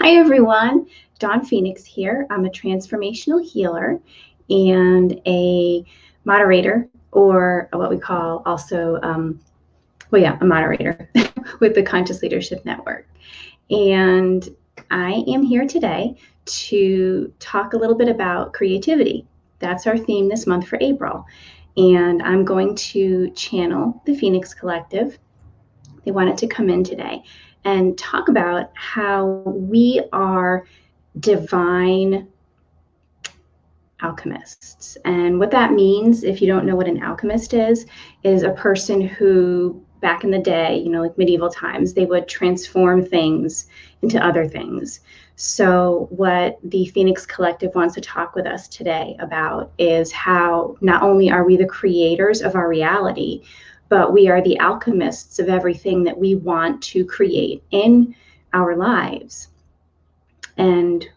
Hi everyone, Dawn Phoenix here. I'm a transformational healer and a moderator, or what we call also, a moderator with the Conscious Leadership Network. And I am here today to talk a little bit about creativity. That's our theme this month for April. And I'm going to channel the Phoenix Collective. They wanted to come in today and talk about how we are divine alchemists. And what that means, if you don't know what an alchemist is a person who back in the day, like medieval times, they would transform things into other things. So what the Phoenix Collective wants to talk with us today about is how not only are we the creators of our reality, but we are the alchemists of everything that we want to create in our lives. And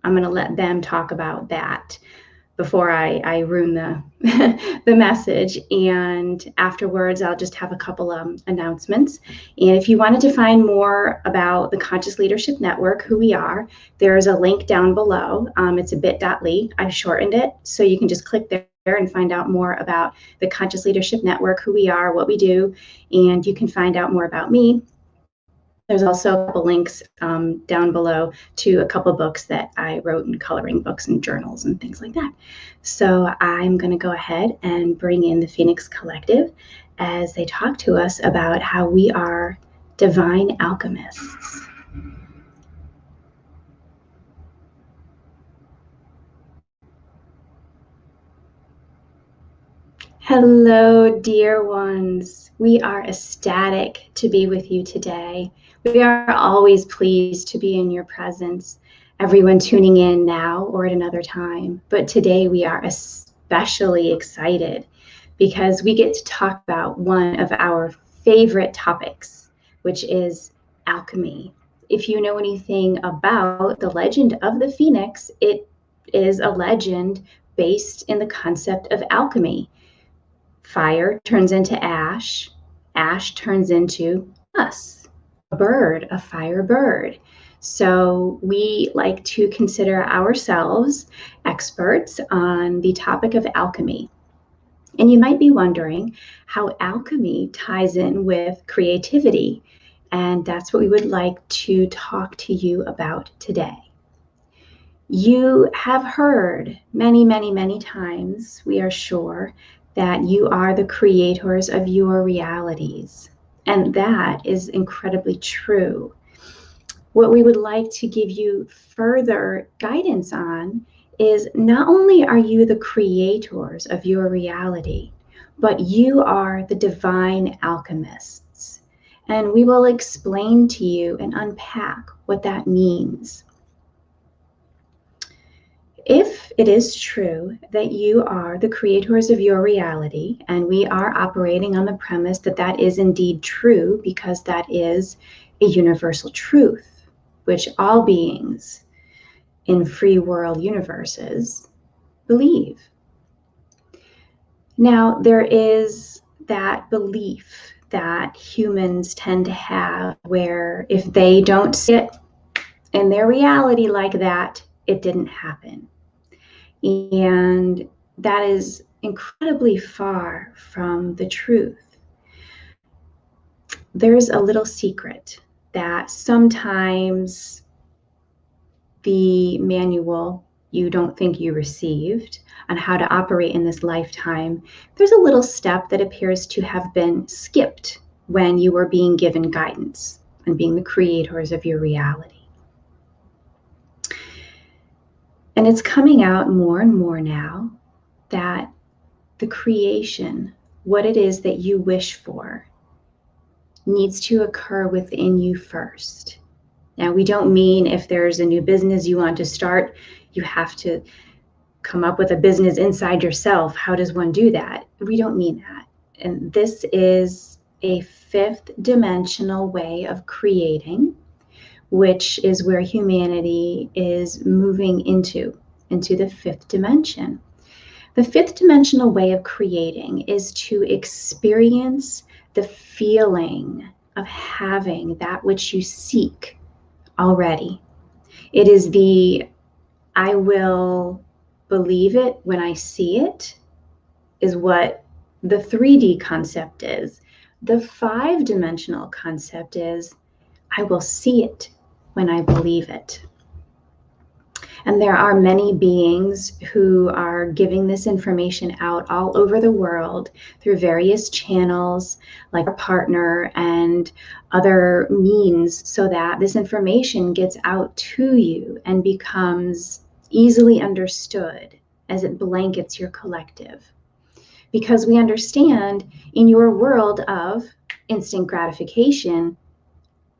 I'm going to let them talk about that before I ruin the message. And afterwards, I'll just have a couple announcements. And if you wanted to find more about the Conscious Leadership Network, who we are, there's a link down below. It's a bit.ly. I've shortened it, so you can just click there and find out more about the Conscious Leadership Network, who we are, what we do, and you can find out more about me. There's also a couple links down below to a couple books that I wrote, in coloring books and journals and things like that. So I'm going to go ahead and bring in the Phoenix Collective as they talk to us about how we are divine alchemists. Hello, dear ones. We are ecstatic to be with you today. We are always pleased to be in your presence, everyone tuning in now or at another time. But today we are especially excited because we get to talk about one of our favorite topics, which is alchemy. If you know anything about the legend of the Phoenix, it is a legend based in the concept of alchemy. Fire turns into ash, ash turns into us, a bird, a fire bird. So we like to consider ourselves experts on the topic of alchemy. And you might be wondering how alchemy ties in with creativity. And that's what we would like to talk to you about today. You have heard many, many, many times, we are sure, that you are the creators of your realities. And that is incredibly true. What we would like to give you further guidance on is not only are you the creators of your reality, but you are the divine alchemists. And we will explain to you and unpack what that means. If it is true that you are the creators of your reality, and we are operating on the premise that that is indeed true because that is a universal truth, which all beings in free world universes believe. Now, there is that belief that humans tend to have where if they don't see it in their reality like that, it didn't happen. And that is incredibly far from the truth. There's a little secret that sometimes the manual you don't think you received on how to operate in this lifetime, there's a little step that appears to have been skipped when you were being given guidance and being the creators of your reality. And it's coming out more and more now that the creation, what it is that you wish for, needs to occur within you first. Now, we don't mean if there's a new business you want to start, you have to come up with a business inside yourself. How does one do that? We don't mean that. And this is a fifth dimensional way of creating, which is where humanity is moving into the fifth dimension. The fifth dimensional way of creating is to experience the feeling of having that which you seek already. It is the I will believe it when I see it, is what the 3D concept is. The 5-dimensional concept is I will see it when I believe it. And there are many beings who are giving this information out all over the world through various channels, like our partner and other means, so that this information gets out to you and becomes easily understood as it blankets your collective. Because we understand in your world of instant gratification,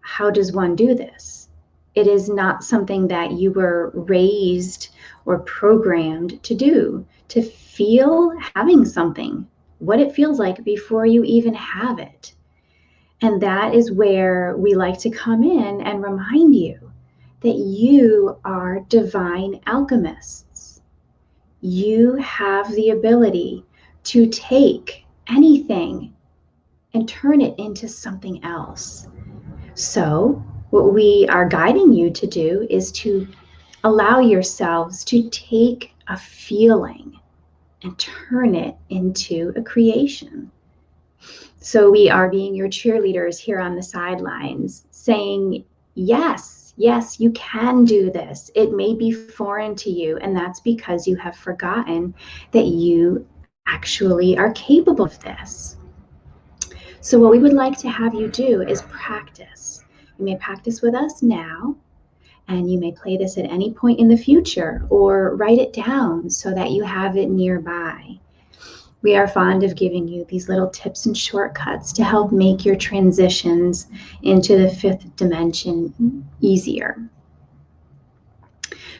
how does one do this? It is not something that you were raised or programmed to do, to feel having something, what it feels like before you even have it. And that is where we like to come in and remind you that you are divine alchemists. You have the ability to take anything and turn it into something else. So what we are guiding you to do is to allow yourselves to take a feeling and turn it into a creation. So we are being your cheerleaders here on the sidelines, saying, yes, yes, you can do this. It may be foreign to you, and that's because you have forgotten that you actually are capable of this. So what we would like to have you do is practice. You may practice with us now, and you may play this at any point in the future or write it down so that you have it nearby. We are fond of giving you these little tips and shortcuts to help make your transitions into the 5th dimension easier.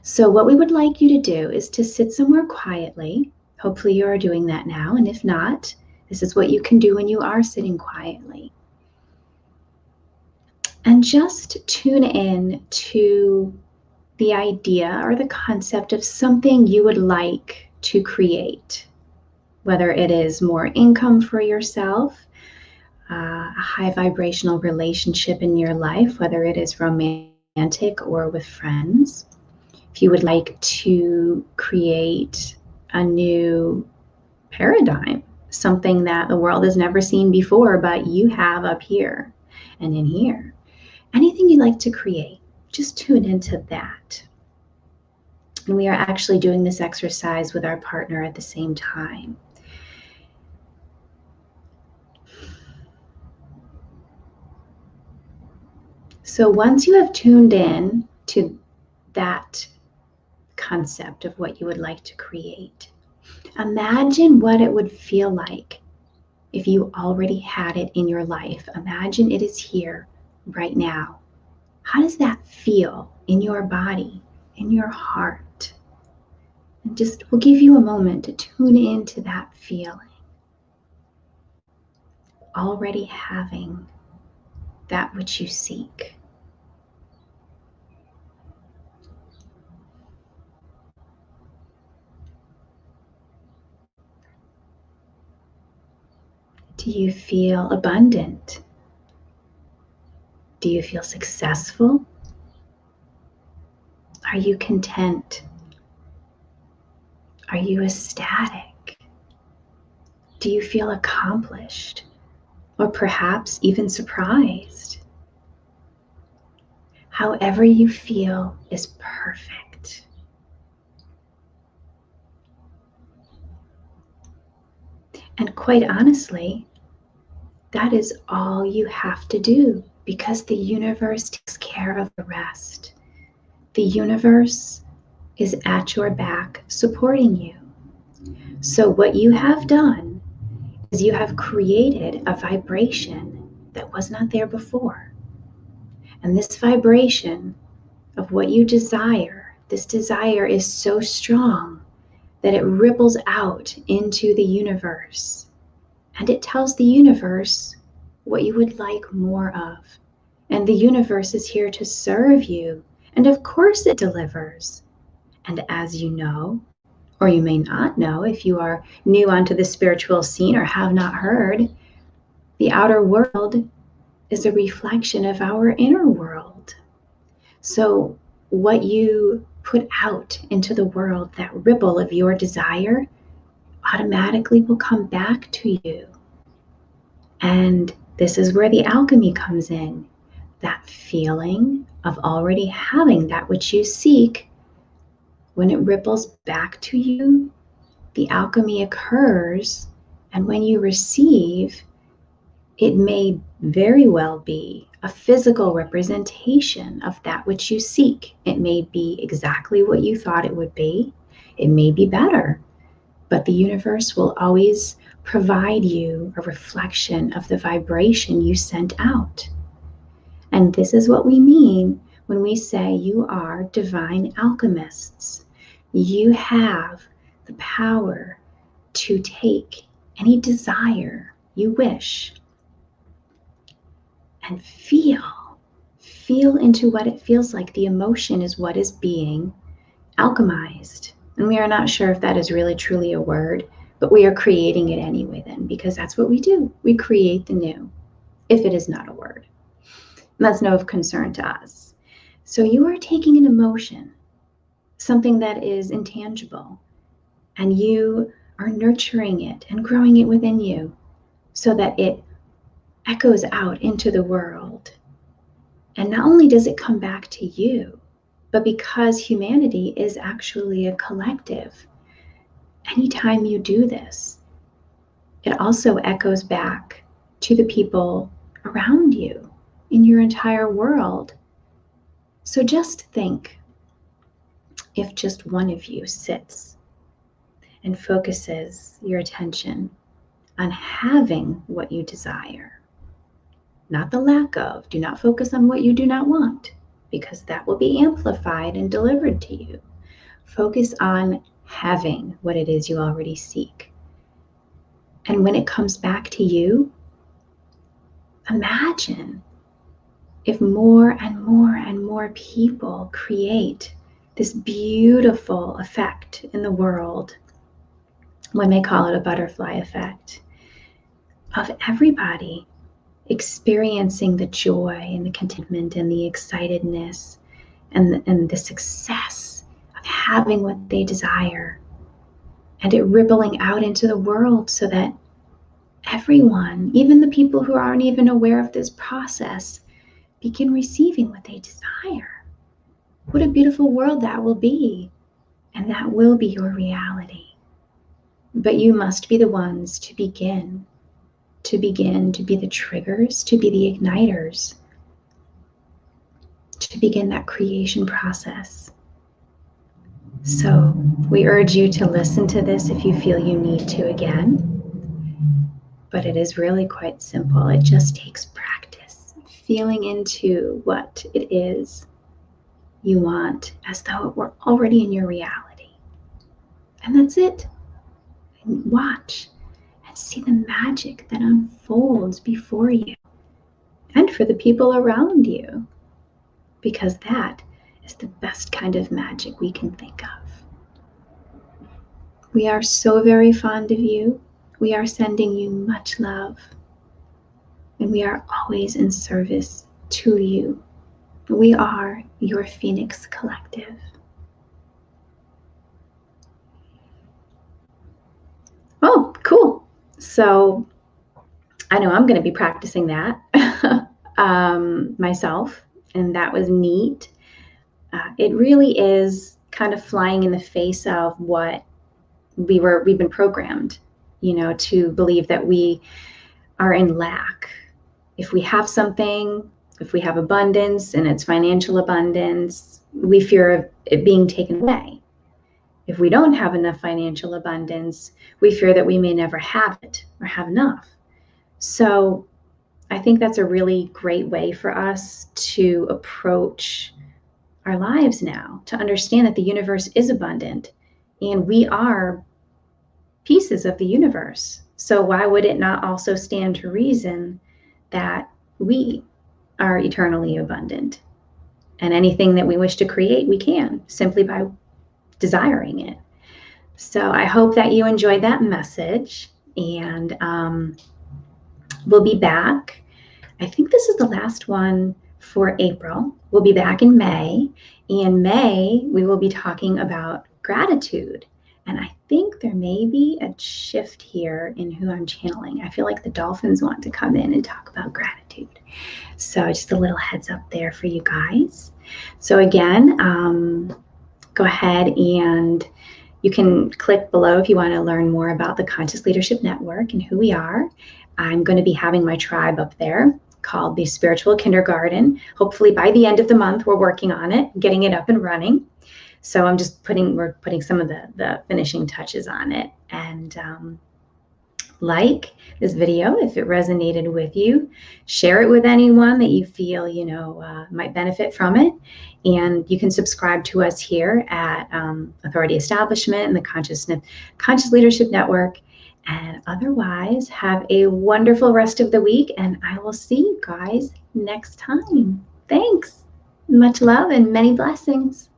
So what we would like you to do is to sit somewhere quietly. Hopefully you are doing that now, and if not, this is what you can do when you are sitting quietly. And just tune in to the idea or the concept of something you would like to create, whether it is more income for yourself, a high vibrational relationship in your life, whether it is romantic or with friends. If you would like to create a new paradigm, something that the world has never seen before, but you have up here and in here. Anything you'd like to create, just tune into that. And we are actually doing this exercise with our partner at the same time. So once you have tuned in to that concept of what you would like to create, imagine what it would feel like if you already had it in your life. Imagine it is here right now. How does that feel in your body, in your heart? And just we'll give you a moment to tune into that feeling. Already having that which you seek. Do you feel abundant? Do you feel successful? Are you content? Are you ecstatic? Do you feel accomplished? Or perhaps even surprised? However you feel is perfect. And quite honestly, that is all you have to do, because the universe takes care of the rest. The universe is at your back supporting you. So what you have done is you have created a vibration that was not there before. And this vibration of what you desire, this desire is so strong that it ripples out into the universe. And it tells the universe what you would like more of. And the universe is here to serve you. And of course it delivers. And as you know, or you may not know if you are new onto the spiritual scene or have not heard, the outer world is a reflection of our inner world. So what you put out into the world, that ripple of your desire, automatically will come back to you. And this is where the alchemy comes in. That feeling of already having that which you seek, when it ripples back to you, the alchemy occurs. And when you receive, it may very well be a physical representation of that which you seek. It may be exactly what you thought it would be. It may be better, but the universe will always provide you a reflection of the vibration you sent out. And this is what we mean when we say you are divine alchemists. You have the power to take any desire you wish and feel into what it feels like. The emotion is what is being alchemized. And we are not sure if that is really truly a word, but we are creating it anyway then, because that's what we do. We create the new, if it is not a word. And that's no concern to us. So you are taking an emotion, something that is intangible, and you are nurturing it and growing it within you so that it echoes out into the world. And not only does it come back to you, but because humanity is actually a collective, anytime you do this, it also echoes back to the people around you in your entire world. So just think, if just one of you sits and focuses your attention on having what you desire, not the lack of. Do not focus on what you do not want, because that will be amplified and delivered to you. Focus on having what it is you already seek. And when it comes back to you, imagine if more and more and more people create this beautiful effect in the world. One may call it a butterfly effect, of everybody experiencing the joy and the contentment and the excitedness and the success of having what they desire, and it rippling out into the world so that everyone, even the people who aren't even aware of this process, begin receiving what they desire. What a beautiful world that will be, and that will be your reality. But you must be the ones to begin to be the triggers, to be the igniters, to begin that creation process. So we urge you to listen to this if you feel you need to again. But it is really quite simple. It just takes practice, feeling into what it is you want as though it were already in your reality. And that's it. And watch and see the magic that unfolds before you and for the people around you, because that is the best kind of magic we can think of. We are so very fond of you. We are sending you much love, and we are always in service to you. We are your Phoenix Collective. Oh, cool. So I know I'm going to be practicing that myself, and that was neat. It really is kind of flying in the face of what we've been programmed, to believe that we are in lack. If we have something, if we have abundance and it's financial abundance, we fear of it being taken away. If we don't have enough financial abundance, we fear that we may never have it or have enough. So I think that's a really great way for us to approach our lives now, to understand that the universe is abundant and we are pieces of the universe. So why would it not also stand to reason that we are eternally abundant, and anything that we wish to create, we can simply by desiring it. So I hope that you enjoyed that message, and we'll be back. I think this is the last one for April. We'll be back in May. In May, we will be talking about gratitude. And I think there may be a shift here in who I'm channeling. I feel like the dolphins want to come in and talk about gratitude. So just a little heads up there for you guys. So again, go ahead and you can click below if you want to learn more about the Conscious Leadership Network and who we are. I'm going to be having my tribe up there called the Spiritual Kindergarten. Hopefully by the end of the month, we're working on it, getting it up and running. So I'm just we're putting some of the finishing touches on it. And like this video if it resonated with you. Share it with anyone that you feel, might benefit from it. And you can subscribe to us here at Authority Establishment and the Conscious Leadership Network. And otherwise, have a wonderful rest of the week. And I will see you guys next time. Thanks. Much love and many blessings.